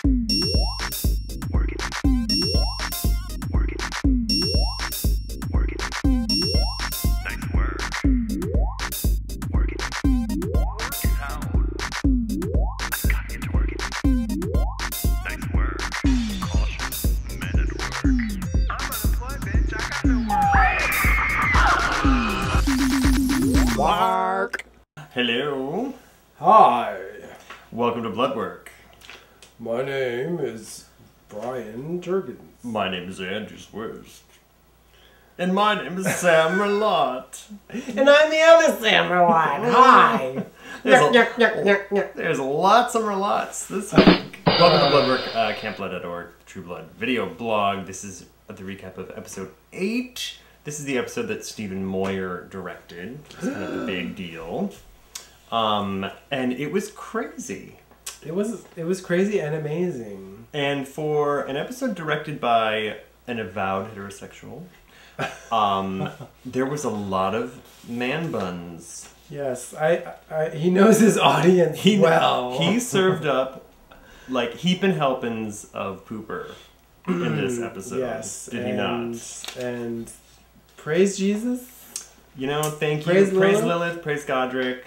Work it. Work it. Work it. Nice work. Work it. Work it out. I gotta get to work it. Nice work. Cautious men at work. I'm unemployed, bitch. I got no work. Mark. Hello. Hi. Welcome to BloodWork. My name is Brian Turgans. My name is Andrew West. And my name is Sam Merlottes. And I'm the other Sam Merlottes. Hi. There's lots of Merlottes this week. Welcome to BloodWork, CampBlood.org, True Blood video blog. This is the recap of episode 8. This is the episode that Stephen Moyer directed. It's kind of a big deal. And it was crazy. It was crazy and amazing. And for an episode directed by an avowed heterosexual, there was a lot of man buns. Yes, he knows his audience well. He served up like heapin' helpings of pooper in this episode. Yes, did he not? And praise Jesus. You know, thank you. Praise Praise Lilith. Lilith. Praise Godric.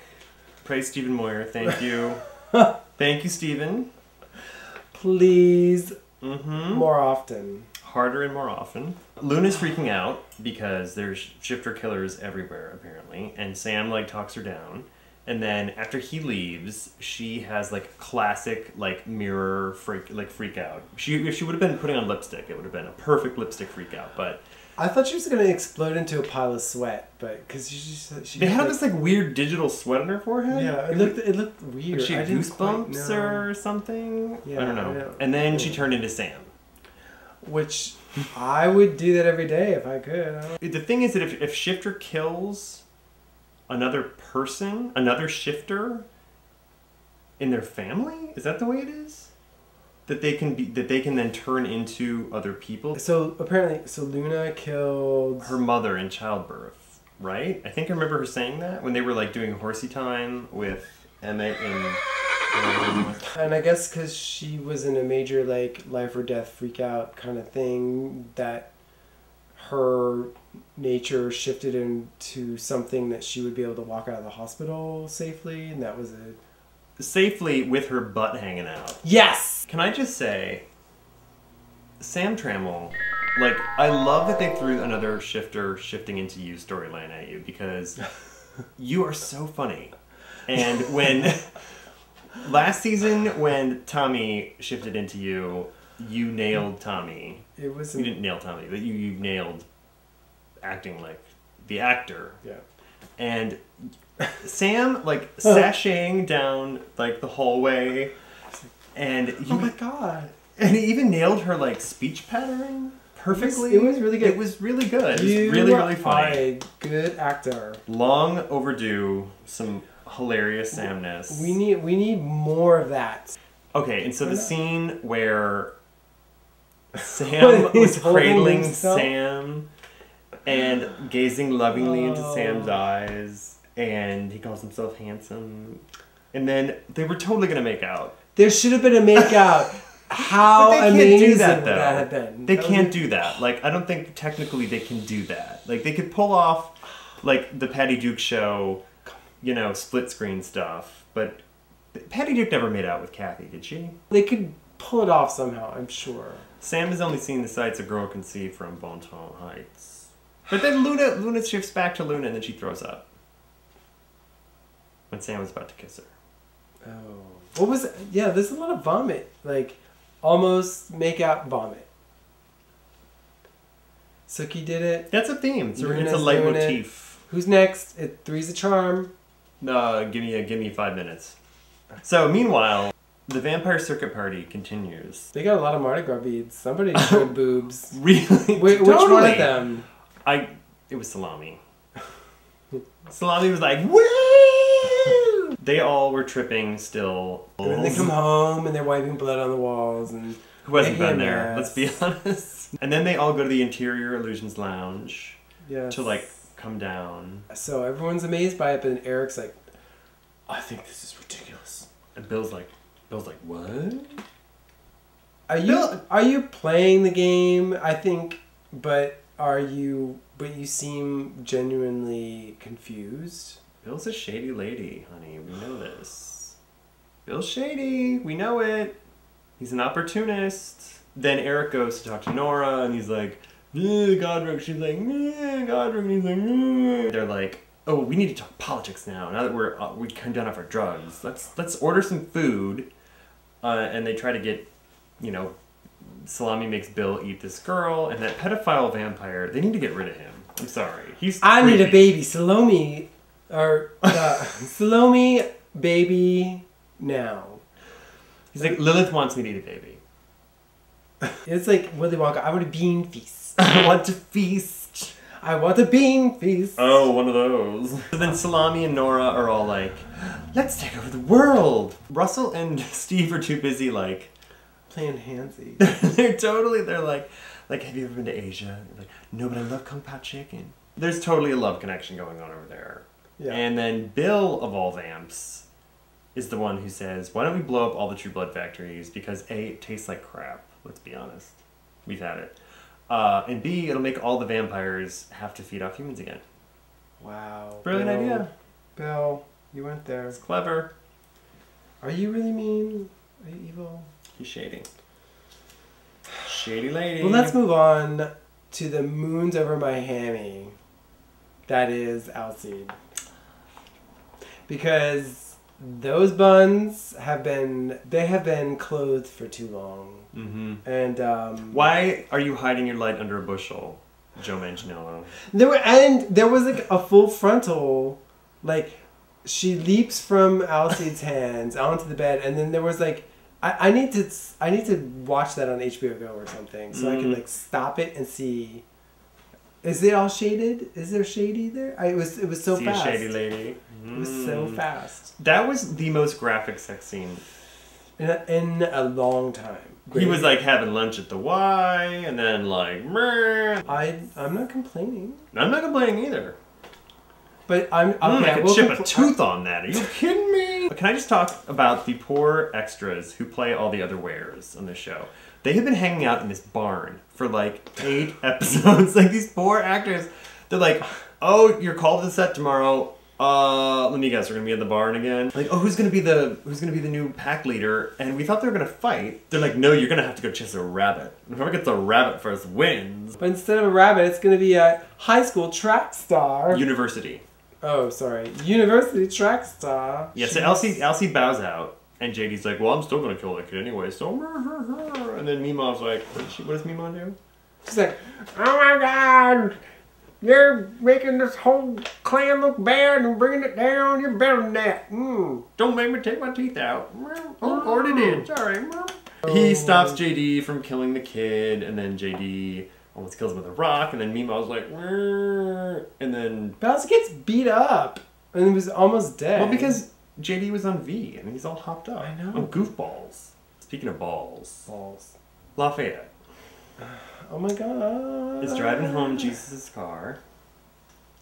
Praise Stephen Moyer. Thank you. Thank you, Stephen. Please, Mm-hmm. more often. Harder and more often. Luna's freaking out because there's shifter killers everywhere, apparently, and Sam, like, talks her down. And then after he leaves, she has, like, classic, like, mirror freak out. If she would have been putting on lipstick, it would have been a perfect lipstick freak out, but... I thought she was going to explode into a pile of sweat, but because she They had this, like, weird digital sweat on her forehead? Yeah, it looked weird. Like she had I didn't goosebumps quite know. or something? Yeah, I don't know. And then she turned into Sam. Which I would do that every day if I could. The thing is that if Shifter kills another person, another Shifter in their family, is that the way it is? That they can then turn into other people? So apparently, Luna killed Her mother in childbirth, right? I think I remember her saying that when they were like doing horsey time with Emmett and and I guess because she was in a major like life or death freak out kind of thing, that her nature shifted into something that she would be able to walk out of the hospital safely, and that was it. safely with her butt hanging out. Yes! Can I just say, Sam Trammell, like, I love that they threw another Shifter shifting into you storyline at you because you are so funny. And when, last season when Tommy shifted into you, you nailed Tommy. It was... You didn't nail Tommy, but you nailed acting like the actor. Yeah. And Sam, like, sashaying down, like, the hallway, and Oh my god. and he even nailed her, like, speech pattern perfectly. It was really good. It was really good. You It was really, really are funny. a good actor. Long overdue, some hilarious Samness. We need more of that. Okay, and so the scene where When Sam he's was holding cradling himself? Sam and gazing lovingly into Oh. Sam's eyes, and he calls himself handsome, and then they were totally gonna make out. There should have been a makeout. How But they can't amazing do that, would though. that have been? They That can't was- do that. Like, I don't think technically they can do that. Like, they could pull off, like, the Patty Duke show, you know, split screen stuff, but Patty Duke never made out with Kathy, did she? They could pull it off somehow, I'm sure. Sam has only seen the sights a girl can see from Bonton Heights. But then Luna shifts back to Luna and then she throws up. When Sam was about to kiss her. Oh. What was it? Yeah, there's a lot of vomit. Like, almost make out vomit. Sookie did it. That's a theme. It's a Luna's doing leitmotif. Who's next? Three's a charm. Give me 5 minutes. So meanwhile, the Vampire Circuit Party continues. They got a lot of Mardi Gras beads. Somebody showed boobs. Really? Which one Totally. of them? It was Salami. Salami was like, woo! They all were tripping still. And then they come home and they're wiping blood on the walls and... Who hasn't making been a there? mess. Let's be honest. And then they all go to the Interior Illusions Lounge Yes. to, like, come down. So everyone's amazed by it, but then Eric's like, I think this is ridiculous. And Bill's like, what? Are you playing the game? I think, but you seem genuinely confused. Bill's a shady lady, honey. We know this. Bill's shady. We know it. He's an opportunist. Then Eric goes to talk to Nora, and he's like, Goldberg. She's like, Goldberg. And he's like, They're like, oh, we need to talk politics now. Now that we come down off our drugs, let's order some food. And they try to get, you know, Salami makes Bill eat this girl, and that pedophile vampire. They need to get rid of him. I'm sorry. I need a baby, Salome, or Salome, baby now. He's like, Lilith wants me to eat a baby. It's like Willy Wonka. I want a bean feast. I want to feast. I want a bean feast. Oh, one of those. So then Salami and Nora are all like, let's take over the world. Russell and Steve are too busy like playing handsy. They're like, have you ever been to Asia? They're like, no, but I love Kung Pao chicken. There's totally a love connection going on over there. Yeah. And then Bill, of all vamps, is the one who says, why don't we blow up all the True Blood factories? Because A, it tastes like crap. Let's be honest. We've had it. And B, it'll make all the vampires have to feed off humans again. Wow. Brilliant idea. Bill, you went there. It's clever. Are you really mean? Are you evil? He's shady. Shady lady. Well, let's move on to the moons over my hammy. That is Alcide. Because those buns have been clothed for too long. Mm-hmm. And why are you hiding your light under a bushel, Joe Manganiello? There was like a full frontal, like she leaps from Alcide's hands onto the bed, and then there was like I need to watch that on HBO Go or something so I can like stop it and see. Is it all shaded? Is there shady there? It was so See fast. a shady lady. It was so fast. That was the most graphic sex scene in a long time. He was like having lunch at the Y, and then like, meh. I'm not complaining. I'm not complaining either. But I could chip a tooth on that. Are you kidding me? Can I just talk about the poor extras who play all the other wares on the show? They have been hanging out in this barn for like 8 episodes. Like these poor actors, they're like, oh, you're called to the set tomorrow. Let me guess, we're gonna be in the barn again. Like, oh, who's gonna be the new pack leader? And we thought they were gonna fight. They're like, no, you're gonna have to go chase a rabbit. Whoever gets the rabbit first wins. But instead of a rabbit, it's gonna be a high school track star. University. Oh, sorry, university track star. Yeah, so Elsie bows out, and JD's like, well, I'm still gonna kill that kid anyway. So, and then Mima's like, what does Mima do? She's like, oh my God. You're making this whole clan look bad and bringing it down. You're better than that. Don't make me take my teeth out. Oh, already did. Sorry. He stops JD from killing the kid, and then JD almost kills him with a rock, and then Mima's like, and then Bowser gets beat up, and he was almost dead. Well, because JD was on V, and he's all hopped up. I know. On goofballs. Speaking of balls. Lafayette. Oh my God. Is driving home Jesus' car,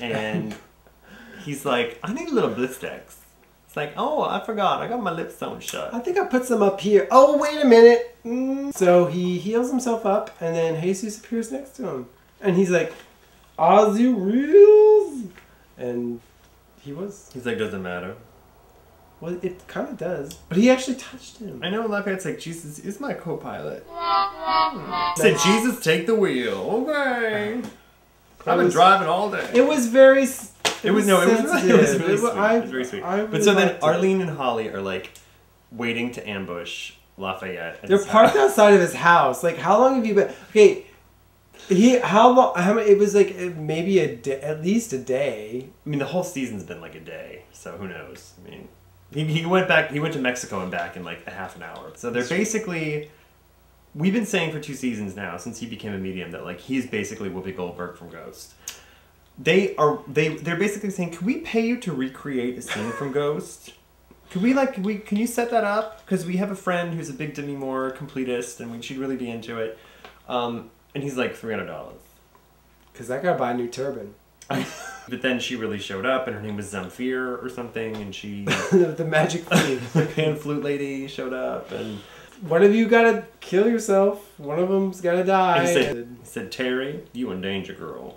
and he's like, I need a little bliss sticks. It's like, oh, I forgot. I got my lips sewn shut. I think I put some up here. Oh, wait a minute. So he heals himself up, and then Jesus appears next to him. And he's like, Ozzy Reels? And he was. He's like, doesn't matter. Well, it kind of does. But he actually touched him. I know Lafayette's like, Jesus is my co-pilot. Said, Jesus, take the wheel. Okay. I've been driving all day. It was very... It was really sweet. But so then Arlene and Holly are like waiting to ambush Lafayette. They're parked outside of his house. Like, how long have you been... Okay, how long... It was like maybe a day, at least a day. I mean, the whole season's been like a day, so who knows? I mean... He went to Mexico and back in like a half an hour. So they're basically, we've been saying for 2 seasons now, since he became a medium, that like he's basically Whoopi Goldberg from Ghost. They're basically saying, can we pay you to recreate a scene from Ghost? Can you set that up? Because we have a friend who's a big Demi Moore completist, and she'd really be into it. And he's like $300. Because I gotta buy a new turban. But then she really showed up, and her name was Zamfir or something, and she... the magic flute. The pan flute lady showed up, and one of you gotta kill yourself. One of them's gotta die. He said, Terry, you in danger, girl.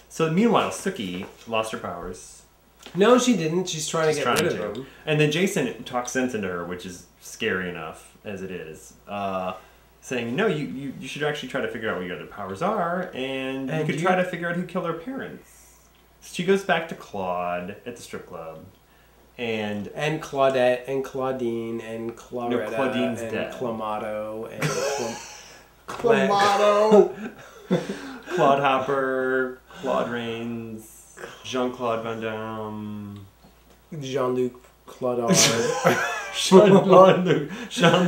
So meanwhile, Sookie lost her powers. No, she didn't. She's trying to get rid of him. And then Jason talks sense into her, which is scary enough as it is. Saying, no, you should actually try to figure out what your other powers are, and you could try to figure out who killed her parents. So she goes back to Claude at the strip club. And Claudette and Claudine and Claretta Claudine's and dead. Clamato and Clamato, Claude Hopper, Claude Rains, Jean-Claude Van Damme, Jean-Luc Claudard. Jean-Luc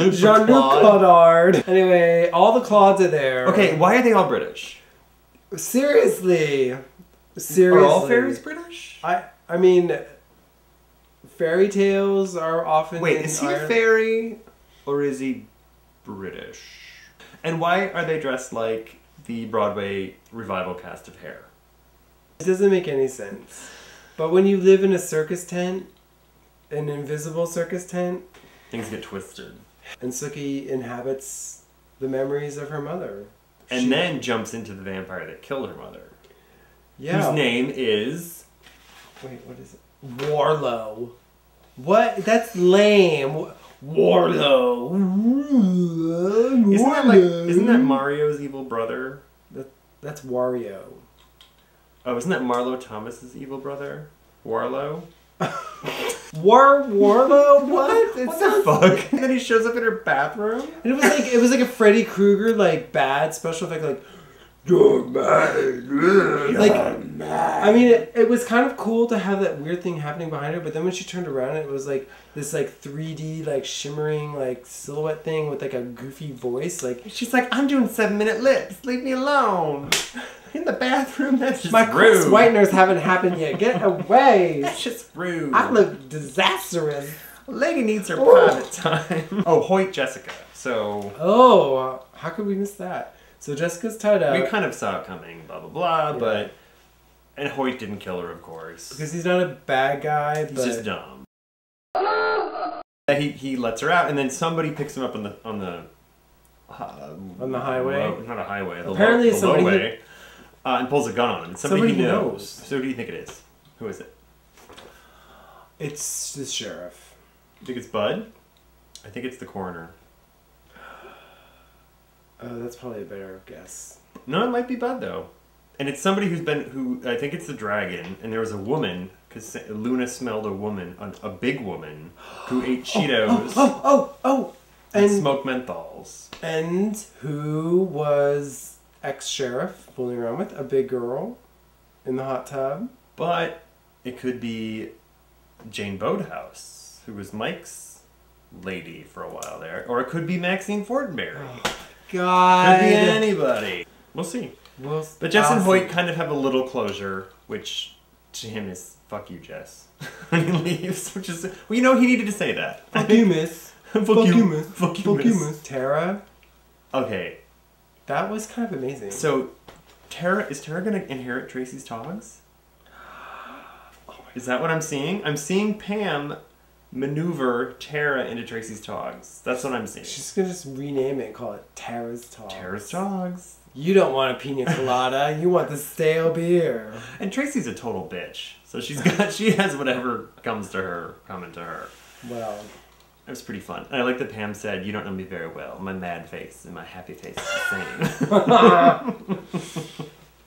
Claudard. Anyway, all the Claudes are there. Okay, why are they all British? Seriously. Are all fairies British? I mean, fairy tales are often. Wait, is he a fairy or is he British? And why are they dressed like the Broadway revival cast of Hair? It doesn't make any sense. But when you live in a circus tent, an invisible circus tent, things get twisted. And Sookie inhabits the memories of her mother. And then jumps into the vampire that killed her mother. Yeah. Whose name is... Wait, what is it? Warlow. What? That's lame. Warlow. Isn't that Mario's evil brother? That's Wario. Oh, isn't that Marlo Thomas's evil brother? Warlow? Warlow? What? What the fuck? And then he shows up in her bathroom? And it was like a Freddy Krueger bad special effect you're mad. I mean, it was kind of cool to have that weird thing happening behind her, but then when she turned around, it was this 3D shimmering silhouette thing with a goofy voice. She's like, I'm doing 7-minute lips. Leave me alone. In the bathroom. That's just my rude. whiteners haven't happened yet. Get away. That's just rude. I look disastrous. Lady needs her private time. Oh, Hoyt Jessica. So. Oh, how could we miss that? So Jessica's tied up. We kind of saw it coming, blah, blah, blah, yeah. But... And Hoyt didn't kill her, of course. Because he's not a bad guy, He's just dumb. He lets her out, and then somebody picks him up on the highway? Not a highway. Apparently the it's somebody way, and pulls a gun on him. Somebody he knows. So who do you think it is? Who is it? It's the sheriff. You think it's Bud? I think it's the coroner. Oh, that's probably a better guess. No, it might be Bud, though. And it's somebody who I think it's the dragon, and there was a woman, because Luna smelled a woman, a big woman, who ate Cheetos. And smoked menthols. And who was ex-sheriff fooling around with a big girl in the hot tub. But it could be Jane Boathouse, who was Mike's lady for a while there. Or it could be Maxine Fortenberry. Oh, God. Could be anybody. We'll see. But Jess and Hoyt kind of have a little closure, which to him is, fuck you, Jess. When he leaves, which is, well, he needed to say that. Fuck you, miss. Fuck you, miss. Fuck you, miss. Tara. Okay. That was kind of amazing. So, is Tara going to inherit Tracy's togs? Is that what I'm seeing? I'm seeing Pam maneuver Tara into Tracy's togs. That's what I'm seeing. She's going to just rename it and call it Tara's Togs. Tara's Togs. You don't want a pina colada. You want the stale beer. And Tracy's a total bitch. So she has whatever comes to her, coming to her. Well. It was pretty fun. And I like that Pam said, you don't know me very well. My mad face and my happy face is the same.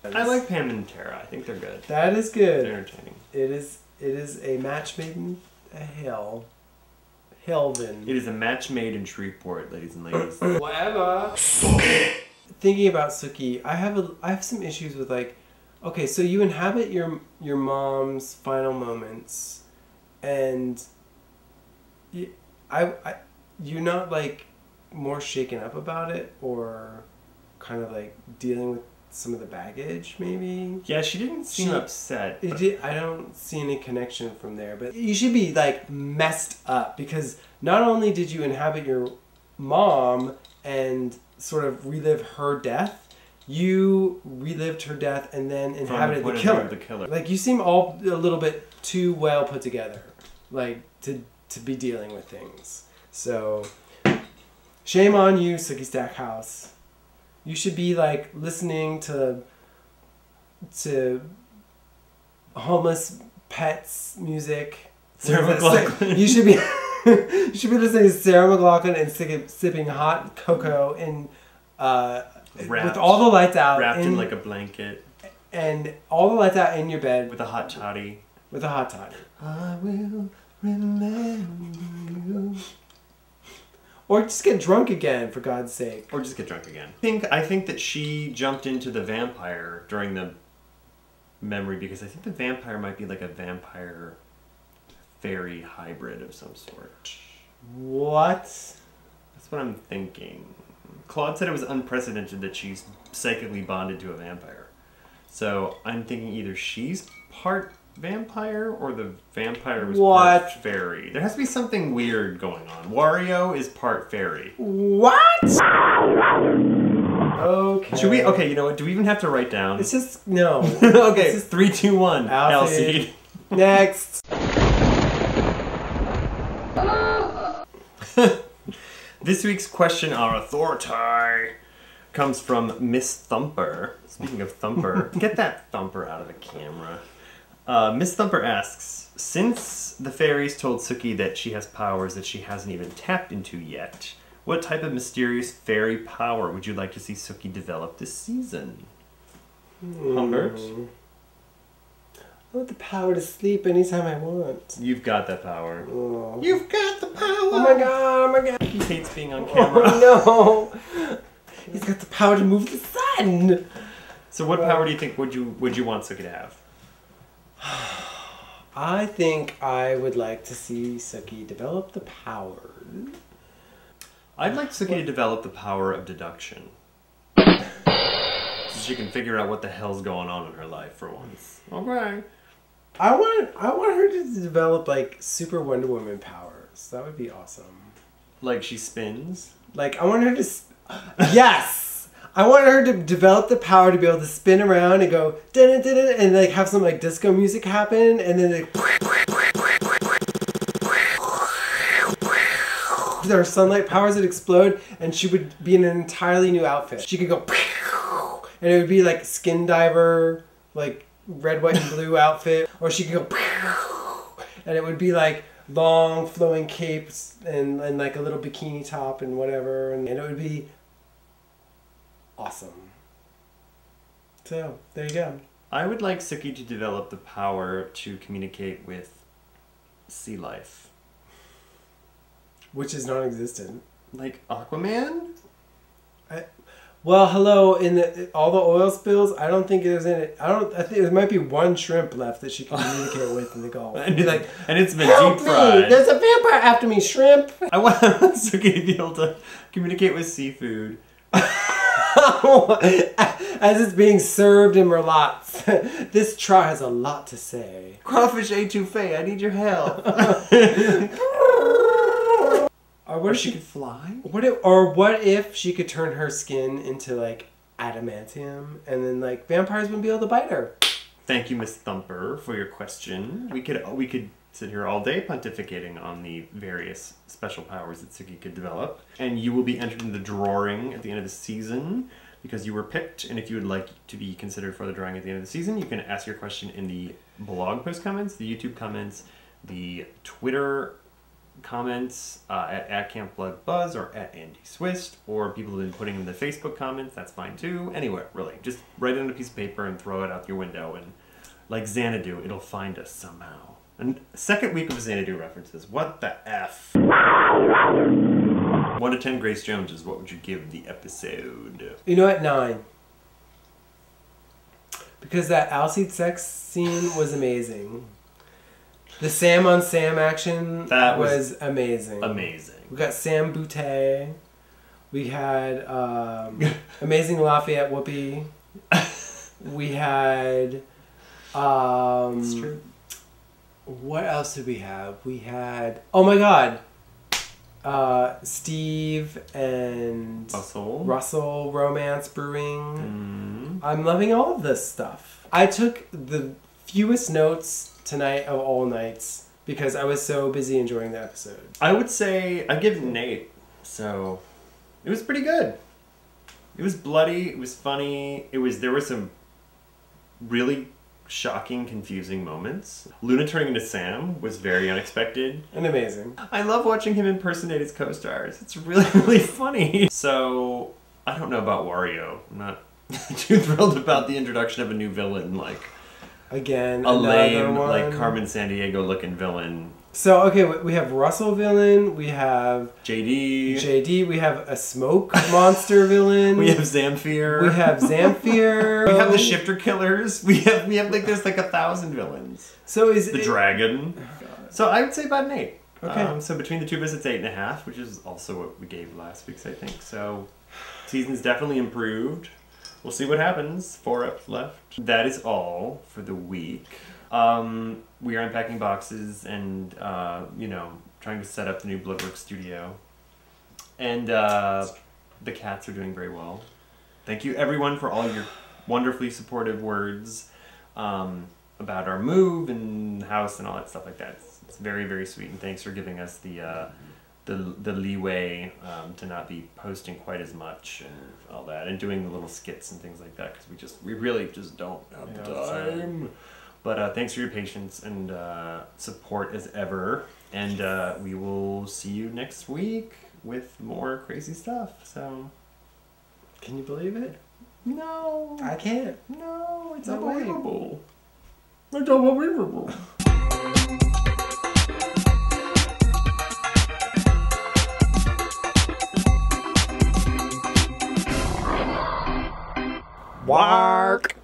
I like Pam and Tara. I think they're good. That is good. They're entertaining. It is a match made in hell. Helvin. It is a match made in Shreveport, ladies and ladies. Whatever. Thinking about Sookie, I have some issues with okay, so you inhabit your mom's final moments, and you're not more shaken up about it, or kind of dealing with some of the baggage, maybe. Yeah, she didn't seem upset. I don't see any connection from there, but you should be messed up, because not only did you inhabit your mom and sort of relive her death, you relived her death and then inhabited the killer. You seem all a little bit too well put together, to be dealing with things. So Shame on you, Sookie Stackhouse. You should be like listening to homeless pets music. Sarah McLachlan. You should be you should be listening to Sarah McLachlan and sipping hot cocoa and with all the lights out, wrapped in like a blanket, and all the lights out in your bed with a hot toddy. With a hot toddy. I will remember you. Or just get drunk again, for God's sake. Or just get drunk again. I think that she jumped into the vampire during the memory because I think the vampire might be like a vampire fairy hybrid of some sort. What? That's what I'm thinking. Claude said it was unprecedented that she's psychically bonded to a vampire. So I'm thinking either she's part vampire or the vampire was part fairy. There has to be something weird going on. Wario is part fairy. What? Okay. Should we? Okay, you know what? Do we even have to write down? It's just no. Okay, 3, 2, 1. Alcide. Next. This week's question our authority comes from Miss Thumper. Speaking of Thumper, get that Thumper out of the camera. Miss Thumper asks, since the fairies told Sookie that she has powers that she hasn't even tapped into yet, what type of mysterious fairy power would you like to see Sookie develop this season? Humbert? I want the power to sleep anytime I want. You've got that power. Oh. You've got the power! Oh my god, oh my god. He hates being on camera. Oh no! He's got the power to move the sun! So what power do you think would you want Sookie to have? I think I would like to see Sookie develop the power. I'd like Sookie to develop the power of deduction. So she can figure out what the hell's going on in her life for once. Okay. I want her to develop like super Wonder Woman powers. That would be awesome. Like she spins? Like I want her to yes! I want her to develop the power to be able to spin around and go dun dun dun and like have some like disco music happen and then like there are sunlight powers that explode and she would be in an entirely new outfit. She could go and it would be like skin diver, like red, white, and blue outfit, or she could go and it would be like long flowing capes and like a little bikini top and whatever, and it would be awesome. So there you go. I would like Sookie to develop the power to communicate with sea life. Which is non-existent. Like Aquaman? Well, hello, in all the oil spills, I don't think there's any. I think there might be one shrimp left that she can communicate with in the Gulf. And be like, and it's been help deep fried. me! There's a vampire after me, shrimp! I want Sookie to be able to communicate with seafood. As it's being served in Merlottes. This trout has a lot to say. Crawfish étouffée, I need your help. Or what or if she could fly? What if she could turn her skin into like adamantium and then like vampires wouldn't be able to bite her? Thank you, Miss Thumper, for your question. We could sit here all day pontificating on the various special powers that Sookie could develop. And you will be entered in the drawing at the end of the season because you were picked. And if you would like to be considered for the drawing at the end of the season, you can ask your question in the blog post comments, the YouTube comments, the Twitter comments at Camp Blood Buzz or at Andy Swist, or people have been putting in the Facebook comments. That's fine too. Anywhere, really. Just write it on a piece of paper and throw it out your window, and like Xanadu, it'll find us somehow. And second week of Xanadu references. What the F? 1 to 10 Grace Joneses, what would you give the episode? You know what? 9. Because that Alcide sex scene was amazing. The Sam on Sam action was amazing. Amazing. We got Sam Boutte. We had amazing Lafayette Whoopi. We had It's true. What else did we have? We had, oh my god, Steve and Russell romance brewing. I'm loving all of this stuff. I took the fewest notes tonight of all nights because I was so busy enjoying the episode. I would say, I'd give it an 8. So, It was pretty good. It was bloody. It was funny. There were some really shocking, confusing moments. Luna turning into Sam was very unexpected. And amazing. I love watching him impersonate his co-stars. It's really, really funny. So, I don't know about Wario. I'm not too thrilled about the introduction of a new villain, like Again, a another lame, one. like Carmen Sandiego looking villain. So, okay, we have Russell villain, we have JD, we have a smoke monster villain. we have Zamfir. We have Zamfir. We have the shifter killers. We have like there's like 1,000 villains. So is The it, dragon. So I would say about an 8. Okay. So between the two of us, it's 8.5, which is also what we gave last week's, I think. So season's definitely improved. We'll see what happens. 4 up left. That is all for the week. We are unpacking boxes and, trying to set up the new BloodWork studio. And the cats are doing very well. Thank you, everyone, for all your wonderfully supportive words about our move and house and all that stuff like that. It's very, very sweet. And thanks for giving us the leeway to not be posting quite as much and all that, and doing the little skits and things like that, because we really just don't have the time. But thanks for your patience and support as ever. And we will see you next week with more crazy stuff. So, can you believe it? no. I can't. No, it's No way. unbelievable. It's unbelievable. Wark.